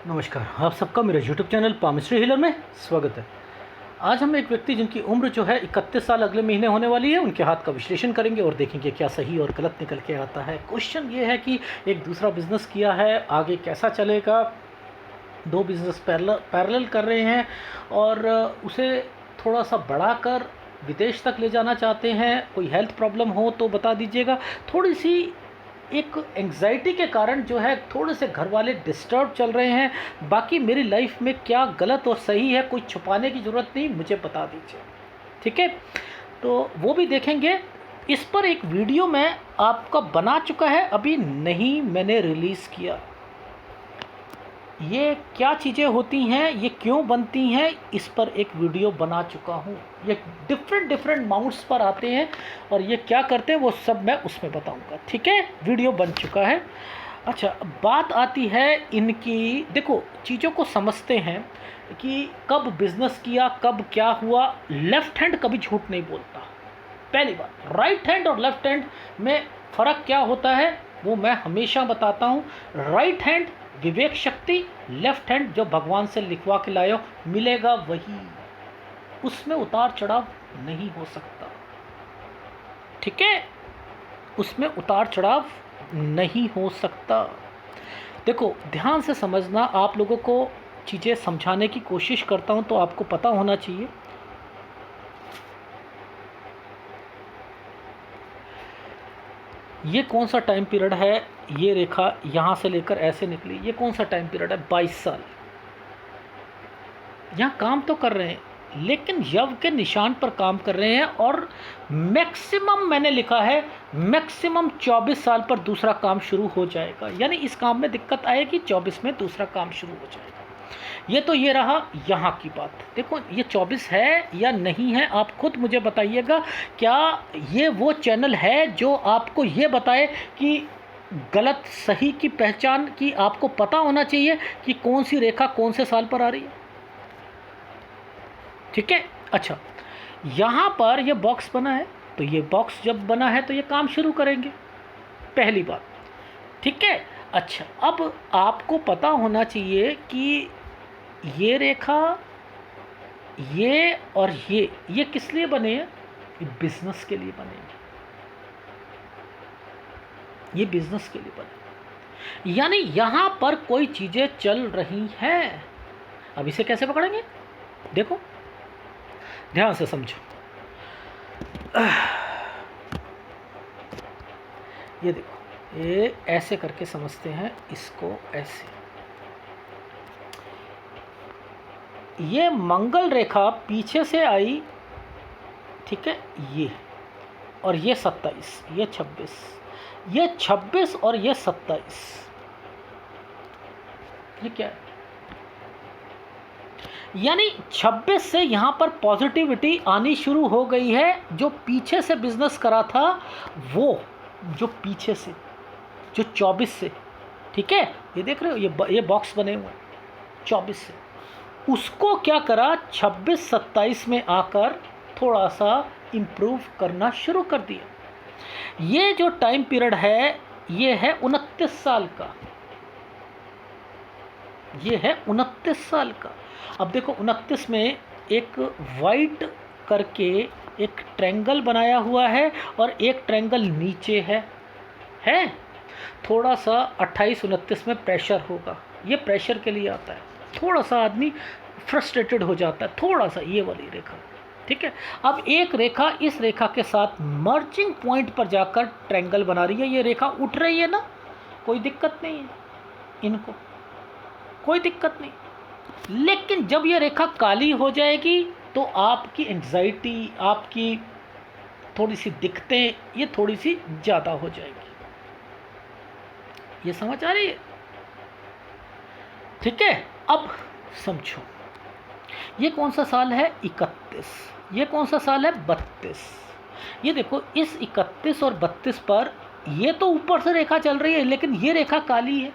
नमस्कार, आप सबका मेरे YouTube चैनल पामिस्ट्री हीलर में स्वागत है। आज हम एक व्यक्ति जिनकी उम्र जो है 31 साल अगले महीने होने वाली है, उनके हाथ का विश्लेषण करेंगे और देखेंगे क्या सही और गलत निकल के आता है। क्वेश्चन ये है कि एक दूसरा बिज़नेस किया है, आगे कैसा चलेगा। दो बिज़नेस पैरेलल कर रहे हैं और उसे थोड़ा सा बढ़ाकर विदेश तक ले जाना चाहते हैं। कोई हेल्थ प्रॉब्लम हो तो बता दीजिएगा। थोड़ी सी एक एंग्जाइटी के कारण जो है थोड़े से घर वाले डिस्टर्ब चल रहे हैं। बाकी मेरी लाइफ में क्या गलत और सही है, कोई छुपाने की ज़रूरत नहीं, मुझे बता दीजिए, ठीक है। तो वो भी देखेंगे। इस पर एक वीडियो मैं आपका बना चुका है, अभी नहीं मैंने रिलीज़ किया। ये क्या चीज़ें होती हैं, ये क्यों बनती हैं, इस पर एक वीडियो बना चुका हूँ। ये डिफरेंट माउंट्स पर आते हैं और ये क्या करते हैं वो सब मैं उसमें बताऊँगा, ठीक है। वीडियो बन चुका है। अच्छा, बात आती है इनकी। देखो, चीज़ों को समझते हैं कि कब बिज़नेस किया, कब क्या हुआ। लेफ़्ट हैंड कभी झूठ नहीं बोलता, पहली बात। राइट हैंड और लेफ़्ट हैंड में फ़र्क क्या होता है वो मैं हमेशा बताता हूँ। राइट हैंड विवेक शक्ति, लेफ्ट हैंड जो भगवान से लिखवा के लाए हो मिलेगा वही, उसमें उतार चढ़ाव नहीं हो सकता, ठीक है। उसमें उतार चढ़ाव नहीं हो सकता। देखो, ध्यान से समझना, आप लोगों को चीज़ें समझाने की कोशिश करता हूँ तो आपको पता होना चाहिए। ये कौन सा टाइम पीरियड है। ये रेखा यहाँ से लेकर ऐसे निकली, ये कौन सा टाइम पीरियड है। 22 साल यहाँ काम तो कर रहे हैं लेकिन यव के निशान पर काम कर रहे हैं और मैक्सिमम मैंने लिखा है मैक्सिमम 24 साल पर दूसरा काम शुरू हो जाएगा। यानी इस काम में दिक्कत आएगी, 24 में दूसरा काम शुरू हो जाएगा। ये तो ये रहा यहाँ की बात। देखो, ये 24 है या नहीं है, आप खुद मुझे बताइएगा। क्या ये वो चैनल है जो आपको ये बताए कि गलत सही की पहचान की आपको पता होना चाहिए कि कौन सी रेखा कौन से साल पर आ रही है, ठीक है। अच्छा, यहाँ पर ये बॉक्स बना है तो ये बॉक्स जब बना है तो ये काम शुरू करेंगे, पहली बात, ठीक है। अच्छा, अब आपको पता होना चाहिए कि ये रेखा, ये और ये किस लिए बने हैं। ये बिजनेस के लिए बने हैं, ये बिजनेस के लिए बने। यानी यहां पर कोई चीजें चल रही हैं। अब इसे कैसे पकड़ेंगे, देखो ध्यान से समझो। ये देखो, ये ऐसे करके समझते हैं इसको, ऐसे। ये मंगल रेखा पीछे से आई, ठीक है। ये और ये 27, ये 26, ये 26 और ये 27, ये क्या है। यानी 26 से यहाँ पर पॉजिटिविटी आनी शुरू हो गई है। जो पीछे से बिजनेस करा था वो, जो पीछे से, जो 24 से, ठीक है, ये देख रहे हो, ये बॉक्स बने हुए हैं 24 से, उसको क्या करा 26-27 में आकर थोड़ा सा इम्प्रूव करना शुरू कर दिया। ये जो टाइम पीरियड है ये है 29 साल का, ये है 29 साल का। अब देखो, 29 में एक वाइट करके एक ट्रायंगल बनाया हुआ है और एक ट्रायंगल नीचे है। थोड़ा सा 28-29 में प्रेशर होगा, ये प्रेशर के लिए आता है। थोड़ा सा आदमी फ्रस्ट्रेटेड हो जाता है, थोड़ा सा, ये वाली रेखा, ठीक है। अब एक रेखा इस रेखा के साथ मर्जिंग पॉइंट पर जाकर ट्रायंगल बना रही है। ये रेखा उठ रही है ना, कोई दिक्कत नहीं है इनको, कोई दिक्कत नहीं। लेकिन जब ये रेखा काली हो जाएगी तो आपकी एंग्जाइटी, आपकी थोड़ी सी दिक्कतें, ये थोड़ी सी ज़्यादा हो जाएगी। ये समझ आ रही है, ठीक है। अब समझो, ये कौन सा साल है 31, ये कौन सा साल है 32। ये देखो, इस 31 और 32 पर ये तो ऊपर से रेखा चल रही है लेकिन ये रेखा काली है।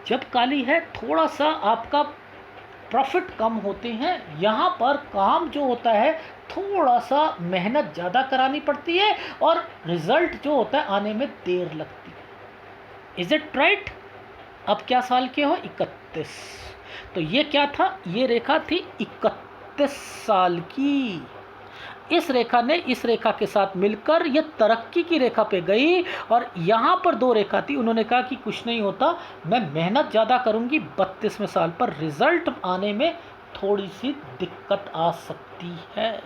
जब काली है थोड़ा सा आपका प्रॉफिट कम होते हैं। यहाँ पर काम जो होता है थोड़ा सा मेहनत ज़्यादा करानी पड़ती है और रिज़ल्ट जो होता है आने में देर लगती है। Is it right. अब क्या साल के हो? 31। तो ये क्या था? ये रेखा थी 31 साल की। इस रेखा ने इस रेखा के साथ मिलकर ये तरक्की की रेखा पे गई, और यहाँ पर दो रेखा थी। उन्होंने कहा कि कुछ नहीं होता, मैं मेहनत ज़्यादा करूँगी, 32वें साल पर रिजल्ट आने में थोड़ी सी दिक्कत आ सकती है।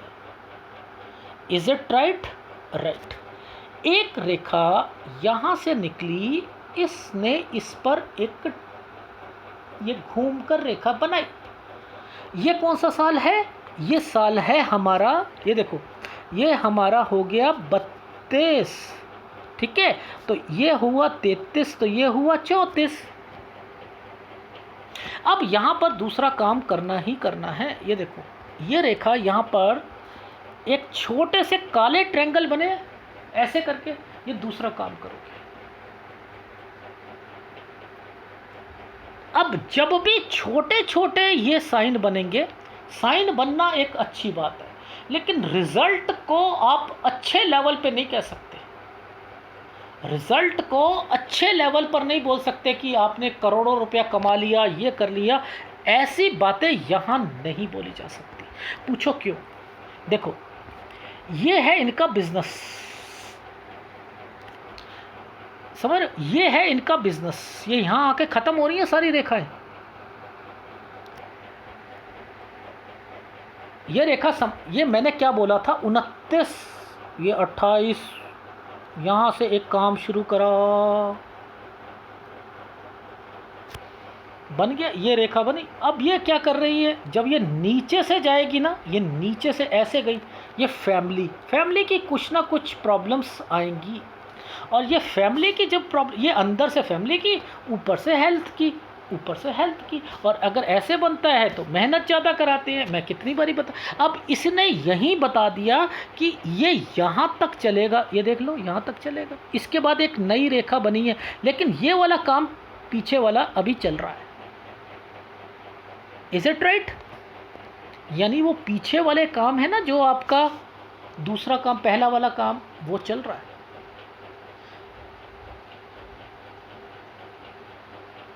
Is it right? राइट। एक रेखा यहाँ से निकली, इसने इस पर एक ये घूमकर रेखा बनाई। ये कौन सा साल है? ये साल है हमारा, ये देखो, ये हमारा हो गया 32, ठीक है। तो ये हुआ 33, तो ये हुआ 34। अब यहाँ पर दूसरा काम करना ही करना है। ये देखो, ये रेखा यहाँ पर एक छोटे से काले ट्रायंगल बने, ऐसे करके ये दूसरा काम करोगे। अब जब भी छोटे छोटे ये साइन बनेंगे, साइन बनना एक अच्छी बात है, लेकिन रिजल्ट को आप अच्छे लेवल पे नहीं कह सकते। रिजल्ट को अच्छे लेवल पर नहीं बोल सकते कि आपने करोड़ों रुपया कमा लिया, ये कर लिया। ऐसी बातें यहाँ नहीं बोली जा सकती। पूछो क्यों? देखो, ये है इनका बिजनेस, समझ रहे हो? ये है इनका बिजनेस। ये यहाँ आके ख़त्म हो रही है सारी रेखाएं। ये रेखा ये मैंने क्या बोला था? 29, ये 28, यहाँ से एक काम शुरू करा, बन गया, ये रेखा बनी। अब ये क्या कर रही है? जब ये नीचे से जाएगी ना, ये नीचे से ऐसे गई, ये फैमिली की कुछ ना कुछ प्रॉब्लम्स आएंगी। और ये फैमिली की जब प्रॉब्लम, ये अंदर से फैमिली की, ऊपर से हेल्थ की, और अगर ऐसे बनता है तो मेहनत ज़्यादा कराते हैं। मैं कितनी बारी बता, अब इसने यहीं बता दिया कि ये यहाँ तक चलेगा। ये देख लो, यहाँ तक चलेगा, इसके बाद एक नई रेखा बनी है, लेकिन ये वाला काम पीछे वाला अभी चल रहा है। Is it right? यानी वो पीछे वाले काम है ना, जो आपका दूसरा काम, पहला वाला काम, वो चल रहा है।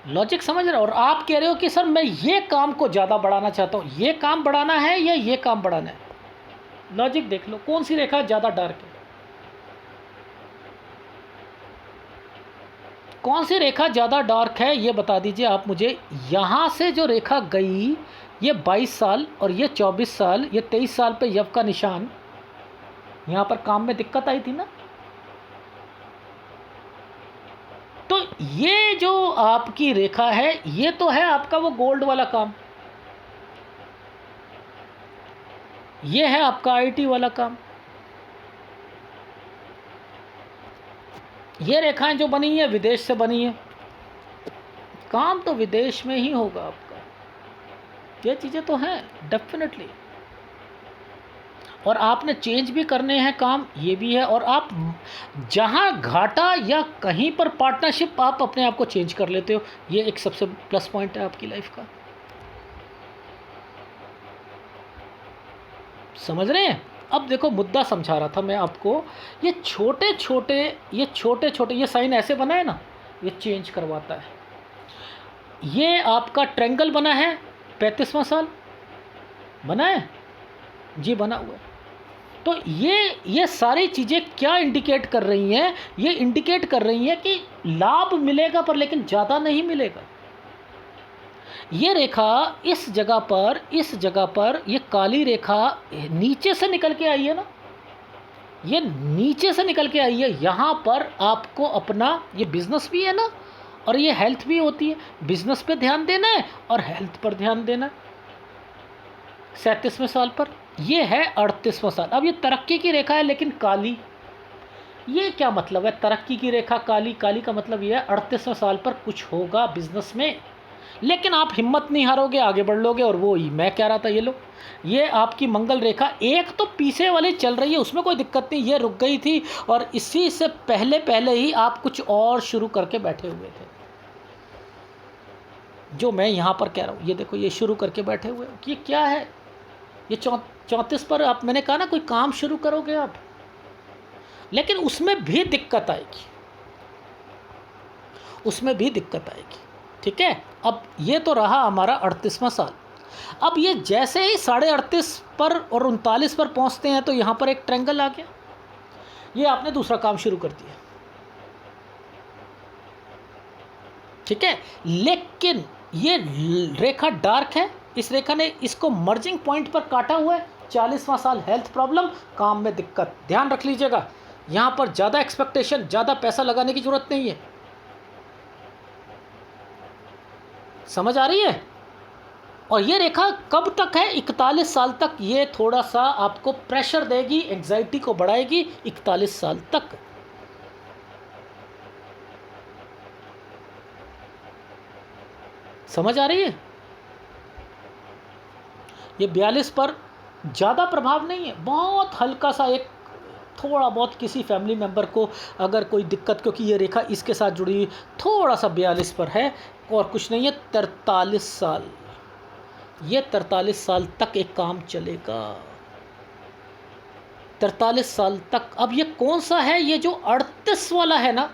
लॉजिक समझ रहे हो? और आप कह रहे हो कि सर मैं ये काम को ज़्यादा बढ़ाना चाहता हूँ। ये काम बढ़ाना है या ये काम बढ़ाना है? लॉजिक देख लो, कौन सी रेखा ज़्यादा डार्क है? कौन सी रेखा ज़्यादा डार्क है ये बता दीजिए आप मुझे। यहाँ से जो रेखा गई, ये 22 साल और ये 24 साल, ये 23 साल पे यव का निशान। यहाँ पर काम में दिक्कत आई थी ना। तो ये जो आपकी रेखा है, ये तो है आपका वो गोल्ड वाला काम, ये है आपका आईटी वाला काम। ये रेखाएं जो बनी है विदेश से बनी है, काम तो विदेश में ही होगा आपका। ये चीज़ें तो हैं डेफिनेटली, और आपने चेंज भी करने हैं काम, ये भी है। और आप जहाँ घाटा या कहीं पर पार्टनरशिप, आप अपने आप को चेंज कर लेते हो। ये एक सबसे प्लस पॉइंट है आपकी लाइफ का। समझ रहे हैं? अब देखो, मुद्दा समझा रहा था मैं आपको। ये छोटे छोटे ये साइन ऐसे बना है ना, ये चेंज करवाता है। ये आपका ट्रायंगल बना है, 35वां साल बना है जी, बना हुआ है। तो ये सारी चीज़ें क्या इंडिकेट कर रही हैं? ये इंडिकेट कर रही हैं कि लाभ मिलेगा, पर लेकिन ज़्यादा नहीं मिलेगा। ये रेखा इस जगह पर ये काली रेखा नीचे से निकल के आई है ना, ये नीचे से निकल के आई है। यहाँ पर आपको अपना ये बिजनेस भी है ना, और ये हेल्थ भी होती है। बिजनेस पे ध्यान देना है और हेल्थ पर ध्यान देना है। 37वें साल पर ये है 38वां साल। अब ये तरक्की की रेखा है, लेकिन काली। ये क्या मतलब है? तरक्की की रेखा काली, काली का मतलब ये है 38वें साल पर कुछ होगा बिजनेस में, लेकिन आप हिम्मत नहीं हारोगे, आगे बढ़ लोगे। और वो ही मैं कह रहा था, ये लो, ये आपकी मंगल रेखा एक तो पीछे वाली चल रही है, उसमें कोई दिक्कत नहीं, ये रुक गई थी, और इसी से पहले ही आप कुछ और शुरू करके बैठे हुए थे, जो मैं यहाँ पर कह रहा हूँ। ये देखो, ये शुरू करके बैठे हुए। ये क्या है? ये 34 पर आप, मैंने कहा ना, कोई काम शुरू करोगे आप, लेकिन उसमें भी दिक्कत आएगी, उसमें भी दिक्कत आएगी। ठीक है। अब ये तो रहा हमारा 38वां साल। अब ये जैसे ही 38.5 पर और 39 पर पहुंचते हैं तो यहाँ पर एक ट्रायंगल आ गया। ये आपने दूसरा काम शुरू कर दिया, ठीक है। लेकिन ये रेखा डार्क है, इस रेखा ने इसको मर्जिंग पॉइंट पर काटा हुआ है। 40वां साल हेल्थ प्रॉब्लम, काम में दिक्कत। ध्यान रख लीजिएगा, यहाँ पर ज़्यादा एक्सपेक्टेशन, ज़्यादा पैसा लगाने की ज़रूरत नहीं है। समझ आ रही है। और ये रेखा कब तक है? 41 साल तक ये थोड़ा सा आपको प्रेशर देगी, एंग्जाइटी को बढ़ाएगी 41 साल तक। समझ आ रही है। ये 42 पर ज़्यादा प्रभाव नहीं है, बहुत हल्का सा एक थोड़ा बहुत किसी फैमिली मेम्बर को अगर कोई दिक्कत, क्योंकि ये रेखा इसके साथ जुड़ी हुई, थोड़ा सा 42 पर है और कुछ नहीं है। 43 साल, ये 43 साल तक एक काम चलेगा, 43 साल तक। अब ये कौन सा है? ये जो 38 वाला है ना,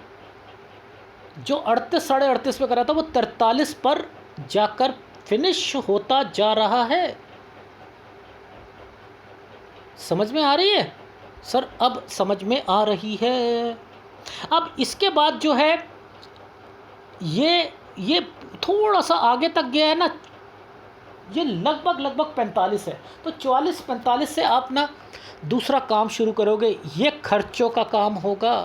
जो 38 38.5 पे करा था, वो 43 पर जाकर फिनिश होता जा रहा है। समझ में आ रही है सर? अब समझ में आ रही है। अब इसके बाद जो है ये थोड़ा सा आगे तक गया है ना, ये लगभग 45 है। तो 44-45 से आप ना दूसरा काम शुरू करोगे, ये खर्चों का काम होगा।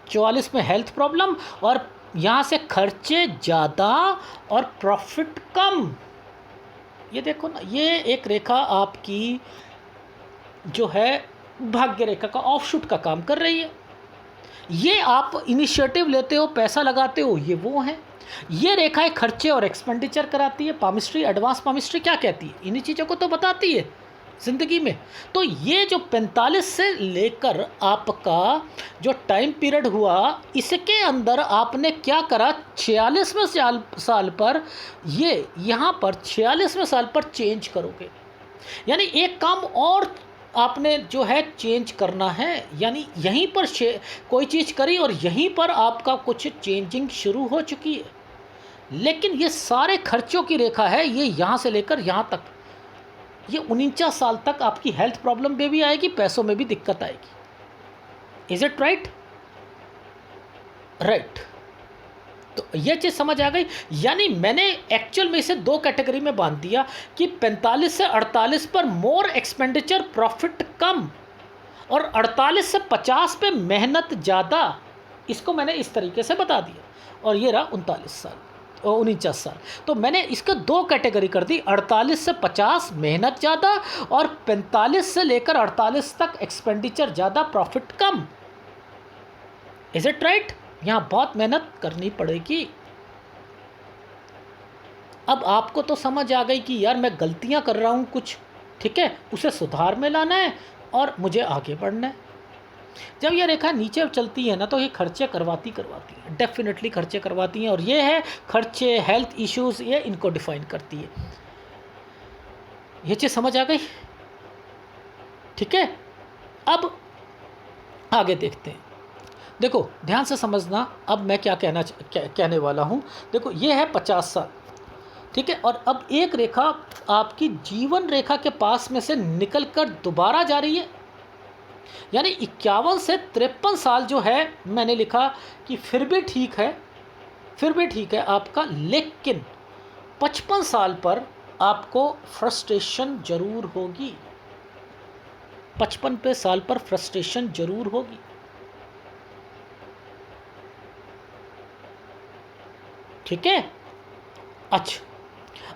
44 में हेल्थ प्रॉब्लम और यहाँ से खर्चे ज़्यादा और प्रॉफिट कम। ये देखो ना, ये एक रेखा आपकी जो है भाग्य रेखा का ऑफशूट का काम कर रही है। ये आप इनिशिएटिव लेते हो, पैसा लगाते हो, ये वो है। ये रेखाएं खर्चे और एक्सपेंडिचर कराती है। पामिस्ट्री, एडवांस पामिस्ट्री क्या कहती है? इन्हीं चीज़ों को तो बताती है ज़िंदगी में। तो ये जो 45 से लेकर आपका जो टाइम पीरियड हुआ, इसके अंदर आपने क्या करा? 46वें साल पर ये यहाँ पर 46वें साल पर चेंज करोगे, यानी एक काम और आपने जो है चेंज करना है। यानी यहीं पर कोई चीज़ करी और यहीं पर आपका कुछ चेंजिंग शुरू हो चुकी है। लेकिन ये सारे खर्चों की रेखा है, ये यहाँ से लेकर यहाँ तक, ये 49 साल तक आपकी हेल्थ प्रॉब्लम में भी आएगी, पैसों में भी दिक्कत आएगी। Is it right? राइट। तो ये चीज़ समझ आ गई। यानी मैंने एक्चुअल में इसे दो कैटेगरी में बांध दिया कि 45 से 48 पर मोर एक्सपेंडिचर प्रॉफिट कम, और 48 से 50 पे मेहनत ज़्यादा। इसको मैंने इस तरीके से बता दिया। और ये रहा 39 साल और 49 साल। तो मैंने इसको दो कैटेगरी कर दी, 48 से 50 मेहनत ज़्यादा और 45 से लेकर 48 तक एक्सपेंडिचर ज़्यादा, profit come. Is it right? यहाँ बहुत मेहनत करनी पड़ेगी। अब आपको तो समझ आ गई कि यार मैं गलतियाँ कर रहा हूँ कुछ, ठीक है, उसे सुधार में लाना है और मुझे आगे बढ़ना है। जब ये रेखा नीचे चलती है ना, तो ये खर्चे करवाती है, डेफिनेटली खर्चे करवाती हैं। और ये है खर्चे, हेल्थ इश्यूज़, ये इनको डिफाइन करती है। ये चीज़ समझ आ गई? ठीक है। अब आगे देखते हैं। देखो ध्यान से समझना, अब मैं क्या कहने वाला हूँ। देखो ये है 50 साल, ठीक है। और अब एक रेखा आपकी जीवन रेखा के पास में से निकलकर दोबारा जा रही है, यानी 51 से 53 साल जो है, मैंने लिखा कि फिर भी ठीक है आपका। लेकिन 55 साल पर आपको फ्रस्ट्रेशन जरूर होगी, 55 साल पर फ्रस्ट्रेशन जरूर होगी। ठीक है। अच्छा,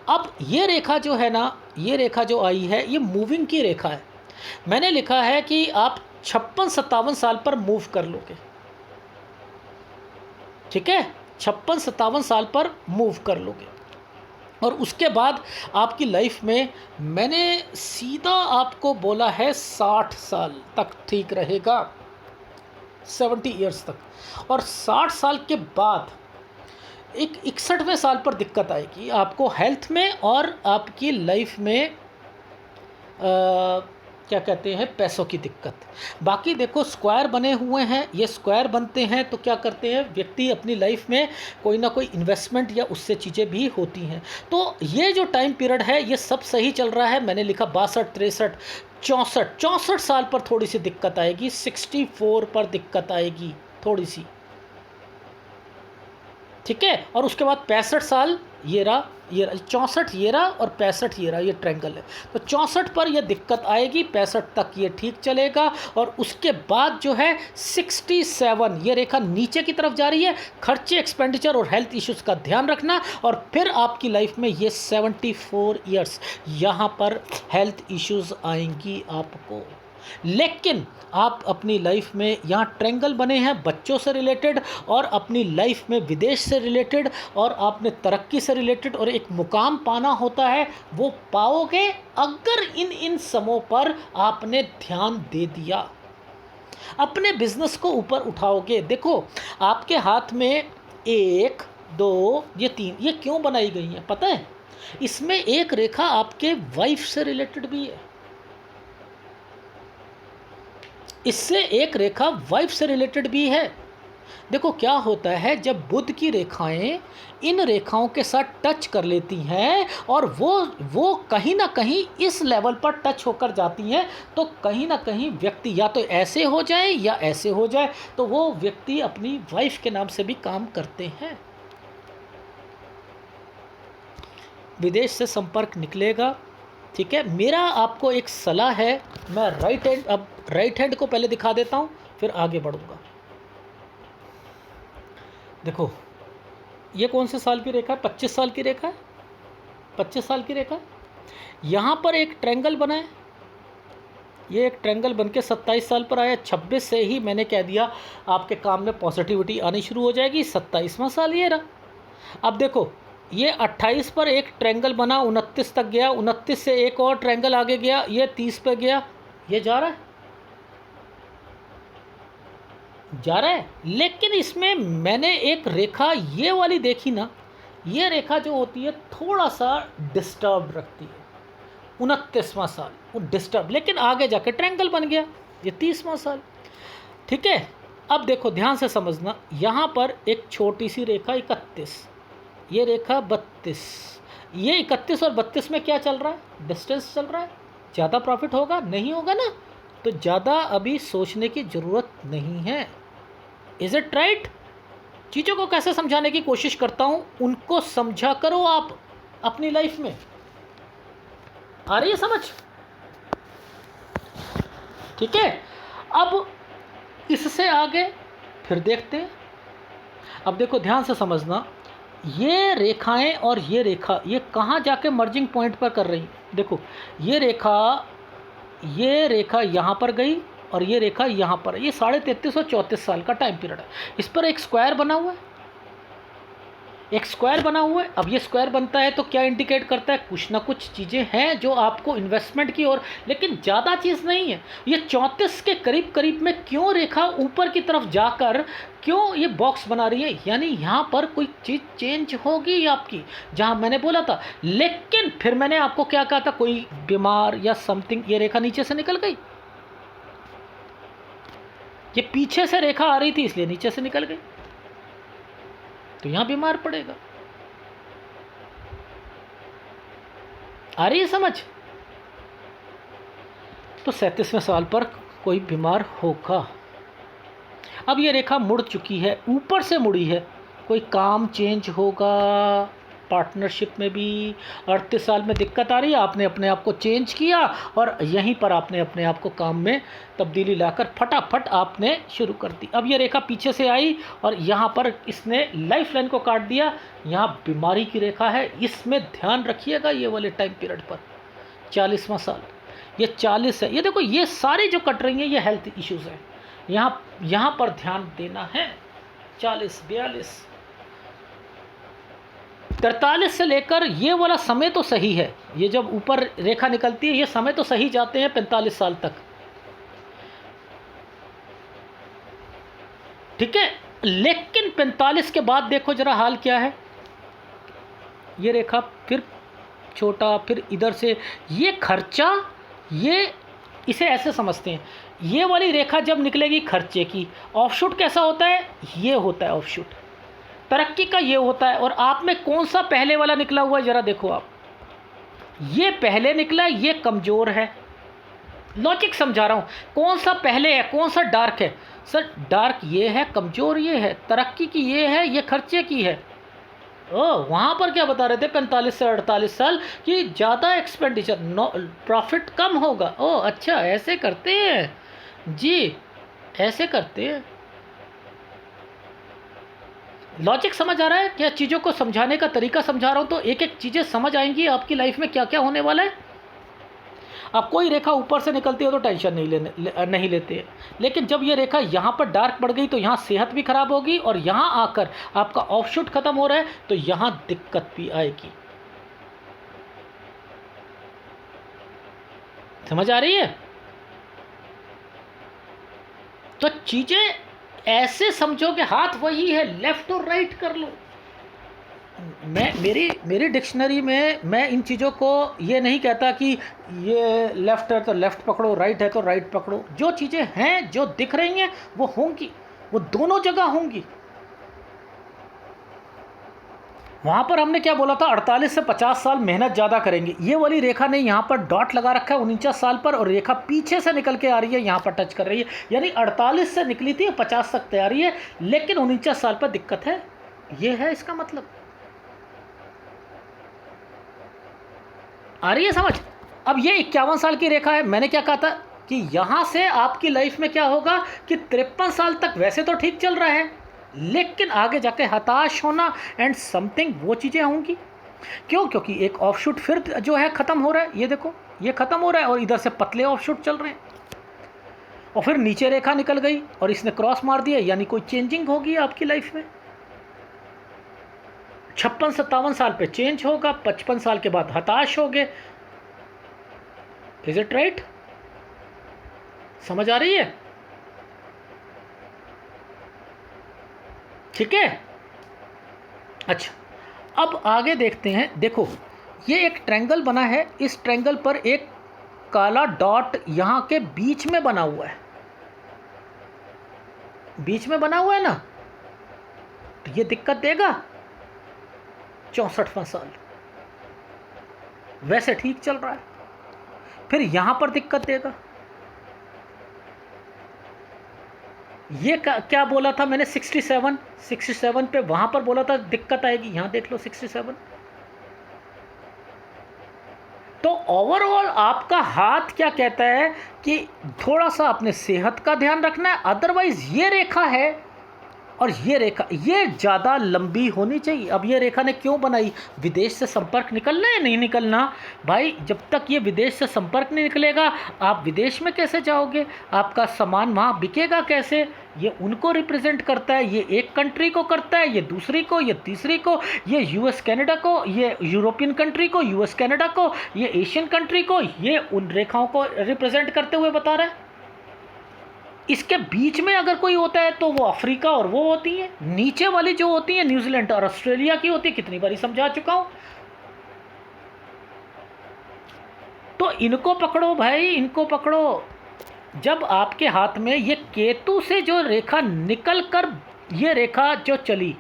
अब ये रेखा जो है ना, ये रेखा जो आई है, ये मूविंग की रेखा है। मैंने लिखा है कि आप 56-57 साल पर मूव कर लोगे, ठीक है, 56-57 साल पर मूव कर लोगे। और उसके बाद आपकी लाइफ में मैंने सीधा आपको बोला है 60 साल तक ठीक रहेगा, 70 ईयर्स तक। और 60 साल के बाद एक 61वें साल पर दिक्कत आएगी आपको हेल्थ में और आपकी लाइफ में क्या कहते हैं, पैसों की दिक्कत। बाकी देखो स्क्वायर बने हुए हैं, ये स्क्वायर बनते हैं तो क्या करते हैं व्यक्ति अपनी लाइफ में कोई ना कोई इन्वेस्टमेंट या उससे चीज़ें भी होती हैं। तो ये जो टाइम पीरियड है ये सब सही चल रहा है। मैंने लिखा 62, 63, 64 साल पर थोड़ी सी दिक्कत आएगी, 64 पर दिक्कत आएगी थोड़ी सी, ठीक है। और उसके बाद 65 साल ये रहा, ये 64 ये रहा और 65 ये रहा, ये ट्रायंगल है। तो 64 पर ये दिक्कत आएगी, 65 तक ये ठीक चलेगा। और उसके बाद जो है 67, ये रेखा नीचे की तरफ जा रही है। खर्चे, एक्सपेंडिचर और हेल्थ इश्यूज़ का ध्यान रखना। और फिर आपकी लाइफ में ये 74 ईयर्स यहाँ पर हेल्थ इश्यूज़ आएंगी आपको। लेकिन आप अपनी लाइफ में यहाँ ट्रायंगल बने हैं बच्चों से रिलेटेड, और अपनी लाइफ में विदेश से रिलेटेड, और आपने तरक्की से रिलेटेड, और एक मुकाम पाना होता है वो पाओगे अगर इन समों पर आपने ध्यान दे दिया, अपने बिजनेस को ऊपर उठाओगे। देखो आपके हाथ में 1, 2, ये 3, ये क्यों बनाई गई हैं पता है? इसमें एक रेखा आपके वाइफ से रिलेटेड भी है, इससे एक रेखा वाइफ से रिलेटेड भी है। देखो क्या होता है जब बुध की रेखाएं इन रेखाओं के साथ टच कर लेती हैं और वो कहीं ना कहीं इस लेवल पर टच होकर जाती हैं, तो कहीं ना कहीं व्यक्ति या तो ऐसे हो जाए या ऐसे हो जाए, तो वो व्यक्ति अपनी वाइफ के नाम से भी काम करते हैं। विदेश से संपर्क निकलेगा, ठीक है। मेरा आपको एक सलाह है, मैं राइट हैंड को पहले दिखा देता हूँ फिर आगे बढ़ूँगा। देखो ये कौन से साल की रेखा है? 25 साल की रेखा है, 25 साल की रेखा। यहाँ पर एक ट्रायंगल बना है, ये एक ट्रायंगल बन के 27 साल पर आया। 26 से ही मैंने कह दिया आपके काम में पॉजिटिविटी आनी शुरू हो जाएगी। 27वां साल ये रहा। अब देखो ये 28 पर एक ट्रायंगल बना, 29 तक गया, 29 से एक और ट्रायंगल आगे गया, ये 30 पे गया, ये जा रहा है। लेकिन इसमें मैंने एक रेखा ये वाली देखी ना, ये रेखा जो होती है थोड़ा सा डिस्टर्ब रखती है। 29वां साल वो डिस्टर्ब, लेकिन आगे जाके ट्रायंगल बन गया, ये 30वां साल, ठीक है। अब देखो ध्यान से समझना, यहाँ पर एक छोटी सी रेखा 31, ये रेखा 32, ये 31 और 32 में क्या चल रहा है? डिस्टेंस चल रहा है। ज़्यादा प्रॉफिट होगा नहीं होगा ना, तो ज़्यादा अभी सोचने की ज़रूरत नहीं है। Is it right? चीज़ों को कैसे समझाने की कोशिश करता हूँ, उनको समझा करो आप अपनी लाइफ में। आ रही है समझ? ठीक है। अब इससे आगे फिर देखते हैं। अब देखो ध्यान से समझना, ये रेखाएं और ये रेखा ये कहाँ जाके मर्जिंग पॉइंट पर कर रही? देखो ये रेखा यहाँ पर गई और ये रेखा यहाँ पर, ये 33.5 और 34 साल का टाइम पीरियड है। इस पर एक स्क्वायर बना हुआ है, एक स्क्वायर बना हुआ है। अब ये स्क्वायर बनता है तो क्या इंडिकेट करता है? कुछ ना कुछ चीज़ें हैं जो आपको इन्वेस्टमेंट की ओर, लेकिन ज़्यादा चीज़ नहीं है। ये 34 के करीब करीब में क्यों रेखा ऊपर की तरफ जाकर क्यों ये बॉक्स बना रही है? यानी यहाँ पर कोई चीज़ चेंज होगी आपकी, जहाँ मैंने बोला था। लेकिन फिर मैंने आपको क्या कहा था? कोई बीमार या समथिंग, ये रेखा नीचे से निकल गई, ये पीछे से रेखा आ रही थी इसलिए नीचे से निकल गई, तो यहां बीमार पड़ेगा। आ रही है समझ? तो 37वें साल पर कोई बीमार होगा। अब ये रेखा मुड़ चुकी है, ऊपर से मुड़ी है, कोई काम चेंज होगा पार्टनरशिप में भी। 38 साल में दिक्कत आ रही है, आपने अपने आप को चेंज किया और यहीं पर आपने अपने आप को काम में तब्दीली लाकर फटाफट आपने शुरू कर दी। अब ये रेखा पीछे से आई और यहाँ पर इसने लाइफ लाइन को काट दिया। यहाँ बीमारी की रेखा है, इसमें ध्यान रखिएगा। ये वाले टाइम पीरियड पर 40वां साल, ये 40 है। ये देखो ये सारी जो कट रही हैं ये हेल्थ इश्यूज़ हैं, यहाँ पर ध्यान देना है। 40, 42, 43 से लेकर ये वाला समय तो सही है, ये जब ऊपर रेखा निकलती है ये समय तो सही जाते हैं 45 साल तक, ठीक है। लेकिन 45 के बाद देखो जरा हाल क्या है। ये रेखा फिर छोटा, फिर इधर से ये खर्चा, ये इसे ऐसे समझते हैं, ये वाली रेखा जब निकलेगी खर्चे की, ऑफशूट कैसा होता है, ये होता है ऑफशूट, तरक्की का ये होता है। और आप में कौन सा पहले वाला निकला हुआ है ज़रा देखो आप, ये पहले निकला है, ये कमज़ोर है। लॉजिक समझा रहा हूँ, कौन सा पहले है, कौन सा डार्क है। सर डार्क ये है, कमज़ोर ये है, तरक्की की ये है, ये खर्चे की है। वहाँ पर क्या बता रहे थे 45 से 48 साल कि ज़्यादा एक्सपेंडिचर, नो प्रॉफिट कम होगा। अच्छा ऐसे करते हैं जी, ऐसे करते हैं। लॉजिक समझ आ रहा है क्या? चीज़ों को समझाने का तरीका समझा रहा हूँ तो एक एक चीज़ें समझ आएंगी आपकी लाइफ में क्या क्या होने वाला है। अब कोई रेखा ऊपर से निकलती है तो टेंशन नहीं लेते हैं, लेकिन जब ये रेखा यहाँ पर डार्क पड़ गई तो यहाँ सेहत भी खराब होगी, और यहाँ आकर आपका ऑफशूट खत्म हो रहा है तो यहाँ दिक्कत भी आएगी। समझ आ रही है? तो चीज़ें ऐसे समझो कि हाथ वही है, लेफ्ट और राइट कर लो। मेरी डिक्शनरी में मैं इन चीज़ों को ये नहीं कहता कि ये लेफ़्ट है तो लेफ़्ट पकड़ो, राइट है तो राइट पकड़ो। जो चीज़ें हैं, जो दिख रही हैं वो होंगी, वो दोनों जगह होंगी। वहाँ पर हमने क्या बोला था, 48 से 50 साल मेहनत ज़्यादा करेंगे। ये वाली रेखा ने यहाँ पर डॉट लगा रखा है 49 साल पर, और रेखा पीछे से निकल के आ रही है, यहाँ पर टच कर रही है, यानी 48 से निकली थी 50 तक तैयारी है, लेकिन 49 साल पर दिक्कत है। ये है इसका मतलब। आ रही है समझ? अब ये 51 साल की रेखा है। मैंने क्या कहा था कि यहाँ से आपकी लाइफ में क्या होगा कि 53 साल तक वैसे तो ठीक चल रहा है, लेकिन आगे जाके हताश होना एंड समथिंग वो चीज़ें होंगी। क्यों? क्योंकि एक ऑफशूट फिर जो है ख़त्म हो रहा है। ये देखो, ये ख़त्म हो रहा है और इधर से पतले ऑफशूट चल रहे हैं, और फिर नीचे रेखा निकल गई और इसने क्रॉस मार दिया, यानी कोई चेंजिंग होगी आपकी लाइफ में। 56-57 साल पे चेंज होगा, 55 साल के बाद हताश हो गए। Is it right? समझ आ रही है? ठीक है। अच्छा, अब आगे देखते हैं। देखो, ये एक ट्रायंगल बना है, इस ट्रायंगल पर एक काला डॉट यहाँ के बीच में बना हुआ है, बीच में बना हुआ है ना, तो ये दिक्कत देगा। 64वां साल वैसे ठीक चल रहा है, फिर यहां पर दिक्कत देगा। ये क्या बोला था मैंने, 67 पे वहां पर बोला था दिक्कत आएगी, यहां देख लो 67। तो ओवरऑल आपका हाथ क्या कहता है कि थोड़ा सा अपने सेहत का ध्यान रखना है, अदरवाइज ये रेखा है और ये रेखा ये ज़्यादा लंबी होनी चाहिए। अब ये रेखा ने क्यों बनाई? विदेश से संपर्क निकलना है, नहीं निकलना भाई। जब तक ये विदेश से संपर्क नहीं निकलेगा, आप विदेश में कैसे जाओगे? आपका सामान वहाँ बिकेगा कैसे? ये उनको रिप्रेजेंट करता है, ये एक कंट्री को करता है, ये दूसरी को, ये तीसरी को, ये यूएस कनाडा को, ये यूरोपियन कंट्री को, यूएस कनाडा को, ये एशियन कंट्री को, ये उन रेखाओं को रिप्रेजेंट करते हुए बता रहा है। इसके बीच में अगर कोई होता है तो वो अफ्रीका और वो होती है, नीचे वाली जो होती है न्यूजीलैंड और ऑस्ट्रेलिया की होती है। कितनी बारी समझा चुका हूं। तो इनको पकड़ो भाई, इनको पकड़ो। जब आपके हाथ में ये केतु से जो रेखा निकल कर, ये रेखा जो चली,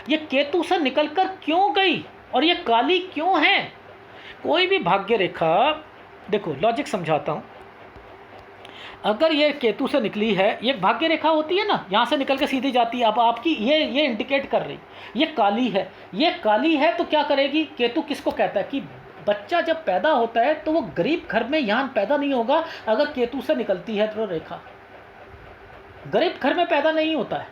ये केतु से निकल कर क्यों गई और ये काली क्यों है? कोई भी भाग्य रेखा, देखो लॉजिक समझाता हूं। अगर ये केतु से निकली है, ये भाग्य रेखा होती है ना, यहाँ से निकल के सीधी जाती है। अब आपकी ये इंडिकेट कर रही, ये काली है, ये काली है। तो क्या करेगी? केतु किसको कहता है कि बच्चा जब पैदा होता है तो वो गरीब घर में यहाँ पैदा नहीं होगा अगर केतु से निकलती है तो रेखा, गरीब घर में पैदा नहीं होता है,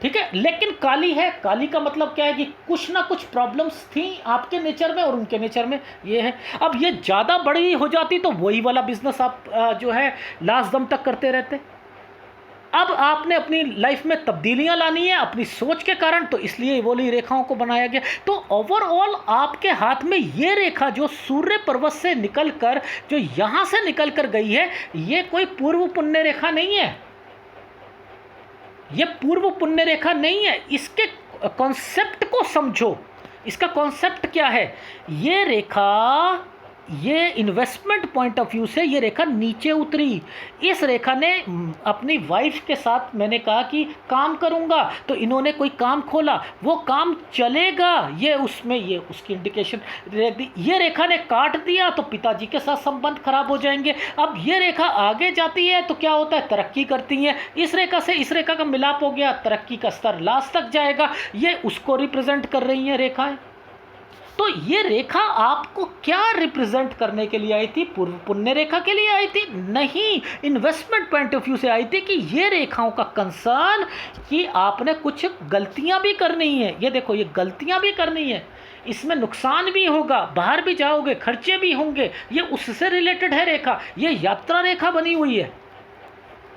ठीक है। लेकिन काली है, काली का मतलब क्या है कि कुछ ना कुछ प्रॉब्लम्स थी आपके नेचर में और उनके नेचर में ये है। अब ये ज़्यादा बड़ी हो जाती तो वही वाला बिजनेस आप जो है लास्ट दम तक करते रहते। अब आपने अपनी लाइफ में तब्दीलियां लानी है अपनी सोच के कारण, तो इसलिए वो रेखाओं को बनाया गया। तो ओवरऑल आपके हाथ में ये रेखा जो सूर्य पर्वत से निकल कर जो यहाँ से निकल कर गई है, ये कोई पूर्व पुण्य रेखा नहीं है, ये पूर्व पुण्य रेखा नहीं है। इसके कॉन्सेप्ट को समझो। इसका कॉन्सेप्ट क्या है? ये रेखा ये इन्वेस्टमेंट पॉइंट ऑफ व्यू से ये रेखा नीचे उतरी। इस रेखा ने अपनी वाइफ के साथ मैंने कहा कि काम करूंगा, तो इन्होंने कोई काम खोला, वो काम चलेगा, ये उसमें ये उसकी इंडिकेशन रख दी। ये रेखा ने काट दिया तो पिताजी के साथ संबंध खराब हो जाएंगे। अब ये रेखा आगे जाती है तो क्या होता है, तरक्की करती है। इस रेखा से इस रेखा का मिलाप हो गया, तरक्की का स्तर लास्ट तक जाएगा। ये उसको रिप्रेजेंट कर रही हैं रेखाएं। तो ये रेखा आपको क्या रिप्रेजेंट करने के लिए आई थी? पुण्य रेखा के लिए आई थी? नहीं, इन्वेस्टमेंट पॉइंट ऑफ व्यू से आई थी कि ये रेखाओं का कंसर्न कि आपने कुछ गलतियां भी करनी है। ये देखो, ये गलतियां भी करनी है, इसमें नुकसान भी होगा, बाहर भी जाओगे, खर्चे भी होंगे, ये उससे रिलेटेड है रेखा। ये यात्रा रेखा बनी हुई है।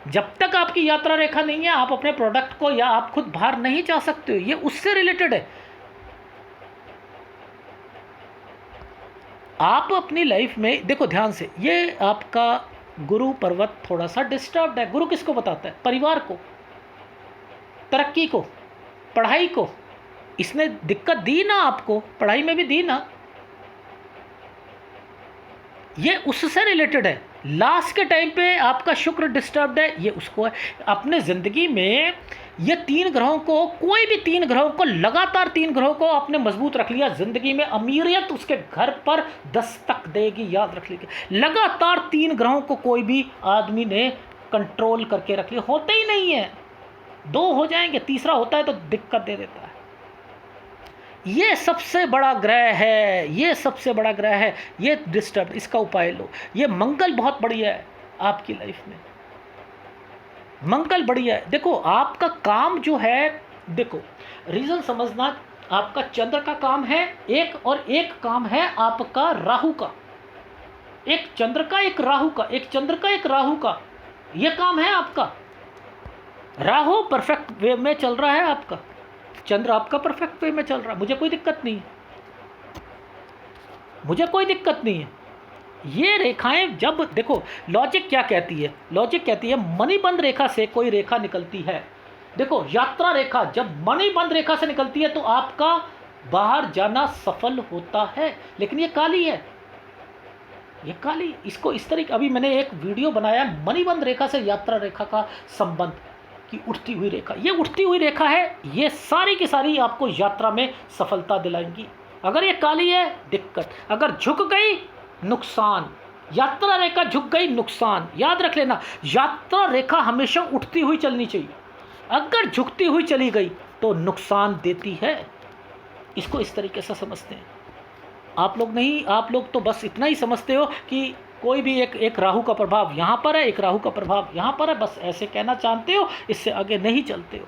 जब तक आपकी यात्रा रेखा नहीं है, आप अपने प्रोडक्ट को या आप खुद बाहर नहीं जा सकते हो। ये उससे रिलेटेड है। आप अपनी लाइफ में देखो ध्यान से, ये आपका गुरु पर्वत थोड़ा सा डिस्टर्ब्ड है। गुरु किसको बताता है? परिवार को, तरक्की को, पढ़ाई को। इसने दिक्कत दी ना आपको, पढ़ाई में भी दी ना। ये उससे रिलेटेड है। लास्ट के टाइम पे आपका शुक्र डिस्टर्ब्ड है, ये उसको है। अपने ज़िंदगी में ये 3 ग्रहों को, कोई भी 3 ग्रहों को, लगातार 3 ग्रहों को आपने मजबूत रख लिया, ज़िंदगी में अमीरियत उसके घर पर दस्तक देगी। याद रख लीजिए, लगातार 3 ग्रहों को कोई भी आदमी ने कंट्रोल करके रख लिया। होते ही नहीं है, 2 हो जाएंगे, तीसरा होता है तो दिक्कत दे देता है। ये सबसे बड़ा ग्रह है, ये सबसे बड़ा ग्रह है, ये डिस्टर्ब। इसका उपाय लो। ये मंगल बहुत बढ़िया है आपकी लाइफ में, मंगल बढ़िया है। देखो आपका काम जो है, देखो रीज़न समझना, आपका चंद्र का काम है एक, और एक काम है आपका राहु का। एक चंद्र का, एक राहु का, एक चंद्र का, एक राहु का, ये काम है आपका। राहु परफेक्ट वे में चल रहा है आपका, चंद्र आपका परफेक्ट वे में चल रहा है। मुझे कोई दिक्कत नहीं है, मुझे कोई दिक्कत नहीं है। ये रेखाएं जब देखो, लॉजिक क्या कहती है? लॉजिक कहती है मणिबंध रेखा से कोई रेखा निकलती है। देखो यात्रा रेखा जब मणिबंध रेखा से निकलती है तो आपका बाहर जाना सफल होता है। लेकिन ये काली है, ये काली, इसको इस तरीके, अभी मैंने एक वीडियो बनाया मणिबंध रेखा से यात्रा रेखा का संबंध की उठती हुई रेखा। ये उठती हुई रेखा है, ये सारी की सारी आपको यात्रा में सफलता दिलाएंगी। अगर ये काली है दिक्कत, अगर झुक गई नुकसान। यात्रा रेखा झुक गई नुकसान। याद रख लेना, यात्रा रेखा हमेशा उठती हुई चलनी चाहिए, अगर झुकती हुई चली गई तो नुकसान देती है। इसको इस तरीके से समझते हैं आप लोग। नहीं, आप लोग तो बस इतना ही समझते हो कि कोई भी एक राहु का प्रभाव यहाँ पर है, एक राहु का प्रभाव यहाँ पर है, बस ऐसे कहना जानते हो, इससे आगे नहीं चलते हो।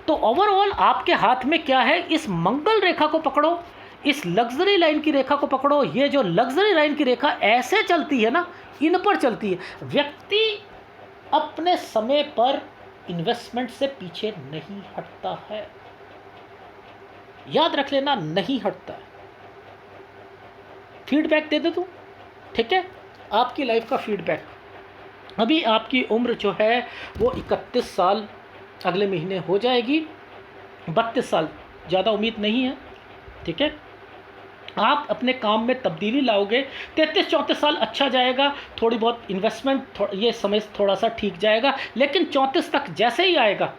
तो ओवरऑल आपके हाथ में क्या है? इस मंगल रेखा को पकड़ो, इस लग्जरी लाइन की रेखा को पकड़ो। ये जो लग्जरी लाइन की रेखा ऐसे चलती है ना, इन पर चलती है। व्यक्ति अपने समय पर इन्वेस्टमेंट से पीछे नहीं हटता है, याद रख लेना, नहीं हटता है। फीडबैक दे दे तू, ठीक है, आपकी लाइफ का फीडबैक। अभी आपकी उम्र जो है वो 31 साल अगले महीने हो जाएगी, 32 साल, ज़्यादा उम्मीद नहीं है, ठीक है। आप अपने काम में तब्दीली लाओगे। 33-34 साल अच्छा जाएगा, थोड़ी बहुत इन्वेस्टमेंट, ये समय थोड़ा सा ठीक जाएगा। लेकिन 34 तक जैसे ही आएगा,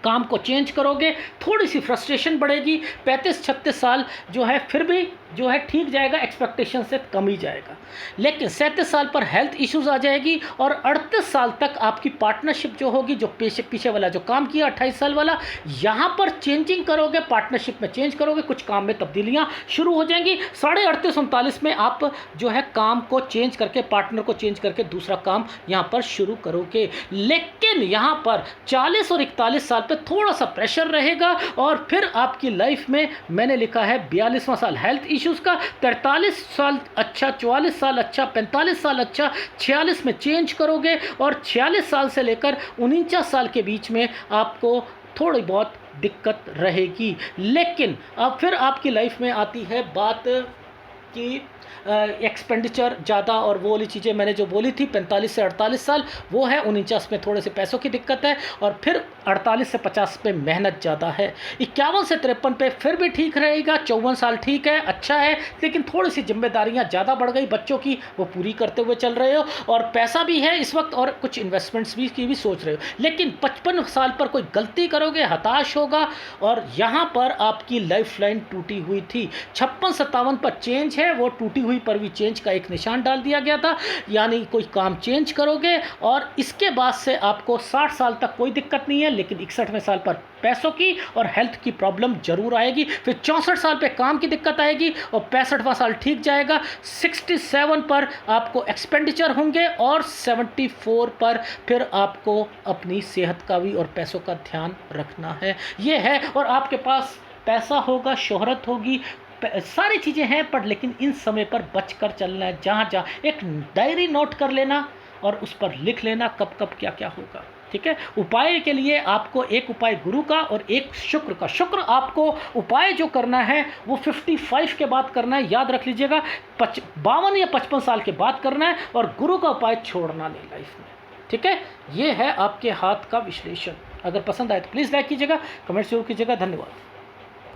काम को चेंज करोगे, थोड़ी सी फ्रस्ट्रेशन बढ़ेगी। 35-36 साल जो है फिर भी जो है ठीक जाएगा, एक्सपेक्टेशन से कम ही जाएगा। लेकिन 37 साल पर हेल्थ इश्यूज आ जाएगी, और 38 साल तक आपकी पार्टनरशिप जो होगी, जो पीछे वाला जो काम किया 28 साल वाला, यहाँ पर चेंजिंग करोगे, पार्टनरशिप में चेंज करोगे, कुछ काम में तब्दीलियाँ शुरू हो जाएंगी। 38-39 में आप जो है काम को चेंज करके, पार्टनर को चेंज करके दूसरा काम यहाँ पर शुरू करोगे। लेकिन यहाँ पर 40 और 41 साल पे थोड़ा सा प्रेशर रहेगा, और फिर आपकी लाइफ में मैंने लिखा है 42वां साल हेल्थ इश्यूज का, 43 साल अच्छा, 44 साल अच्छा, 45 साल अच्छा, 46 में चेंज करोगे, और 46 साल से लेकर 49 साल के बीच में आपको थोड़ी बहुत दिक्कत रहेगी। लेकिन अब फिर आपकी लाइफ में आती है बात कि एक्सपेंडिचर ज़्यादा और वो वाली चीज़ें मैंने जो बोली थी 45 से 48 साल वो है, 49 में थोड़े से पैसों की दिक्कत है, और फिर 48 से 50 पे मेहनत ज़्यादा है। 51 से 53 पे फिर भी ठीक रहेगा, 54 साल ठीक है, अच्छा है, लेकिन थोड़ी सी जिम्मेदारियां ज़्यादा बढ़ गई बच्चों की, वो पूरी करते हुए चल रहे हो, और पैसा भी है इस वक्त, और कुछ इन्वेस्टमेंट्स भी की भी सोच रहे हो। लेकिन 55 साल पर कोई गलती करोगे, हताश होगा, और यहाँ पर आपकी लाइफ लाइन टूटी हुई थी। 56-57 पर चेंज है, वो टूटी हुई पर भी चेंज का एक निशान डाल दिया गया था, यानी कोई काम चेंज करोगे, और इसके बाद से आपको 60 साल तक कोई दिक्कत नहीं है, लेकिन 61वें साल पर पैसों की और हेल्थ की प्रॉब्लम जरूर आएगी। फिर 64 साल पे काम की दिक्कत आएगी, और 65वां साल ठीक जाएगा। 67 पर आपको एक्सपेंडिचर होंगे, और 74 पर फिर आपको अपनी सेहत का भी और पैसों का ध्यान रखना है। ये है, और आपके पास पैसा होगा, शोहरत होगी, सारी चीज़ें हैं, पर लेकिन इन समय पर बच कर चलना है। जहाँ जहाँ एक डायरी नोट कर लेना और उस पर लिख लेना कब कब क्या क्या होगा, ठीक है। उपाय के लिए आपको एक उपाय गुरु का और एक शुक्र का। शुक्र आपको उपाय जो करना है वो 55 के बाद करना है, याद रख लीजिएगा, 52 या 55 साल के बाद करना है, और गुरु का उपाय छोड़ना नहीं लाइफ में, ठीक है। ये है आपके हाथ का विश्लेषण। अगर पसंद आए तो प्लीज़ लाइक कीजिएगा, कमेंट जरूर कीजिएगा। धन्यवाद।